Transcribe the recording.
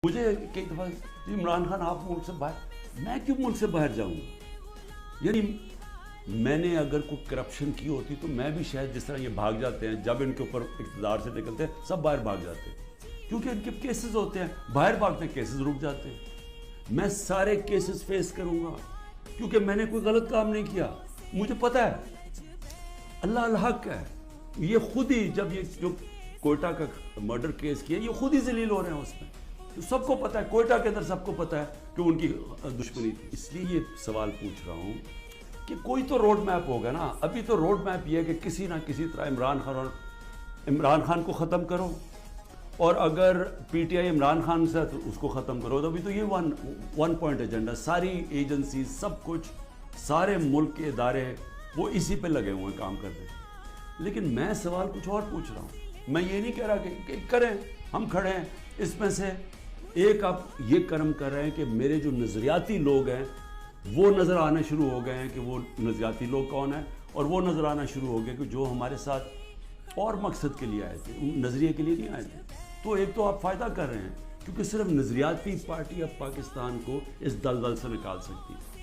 مجھے کئی دفعہ عمران خان آپ ملک سے باہر، میں کیوں ملک سے باہر جاؤں گا؟ یعنی میں نے اگر کوئی کرپشن کی ہوتی تو میں بھی شاید جس طرح یہ بھاگ جاتے ہیں، جب ان کے اوپر اقتدار سے نکلتے ہیں سب باہر بھاگ جاتے ہیں، کیونکہ ان کے کیسز ہوتے ہیں، باہر بھاگتے ہیں کیسز رک جاتے ہیں۔ میں سارے کیسز فیس کروں گا کیونکہ میں نے کوئی غلط کام نہیں کیا، مجھے پتہ ہے اللہ الحق ہے۔ یہ خود ہی جب یہ جو کوئٹہ کا مرڈر کیس کیا یہ خود ہی ذلیل ہو رہے ہیں، اس میں تو سب کو پتہ ہے، کوئٹہ کے اندر سب کو پتہ ہے کہ ان کی دشمنی تھی۔ اس لیے یہ سوال پوچھ رہا ہوں کہ کوئی تو روڈ میپ ہوگا نا۔ ابھی تو روڈ میپ یہ ہے کہ کسی نہ کسی طرح عمران خان کو ختم کرو، اور اگر P T I Imran Khan سے تو اس کو ختم کرو۔ تو ابھی تو یہ ون پوائنٹ ایجنڈا، ساری ایجنسی سب کچھ، سارے ملک کے ادارے وہ اسی پہ لگے ہوئے ہیں کام کرتے۔ لیکن میں سوال کچھ اور پوچھ رہا ہوں، میں یہ نہیں کہہ رہا کہ کریں، ہم کھڑے ہیں اس میں سے ایک آپ یہ کرم کر رہے ہیں کہ میرے جو نظریاتی لوگ ہیں وہ نظر آنا شروع ہو گئے ہیں کہ وہ نظریاتی لوگ کون ہیں، اور وہ نظر آنا شروع ہو گئے کہ جو ہمارے ساتھ اور مقصد کے لیے آئے تھے، نظریے کے لیے نہیں آئے تھے۔ تو ایک تو آپ فائدہ کر رہے ہیں کیونکہ صرف نظریاتی پارٹی اب پاکستان کو اس دلدل سے نکال سکتی ہے۔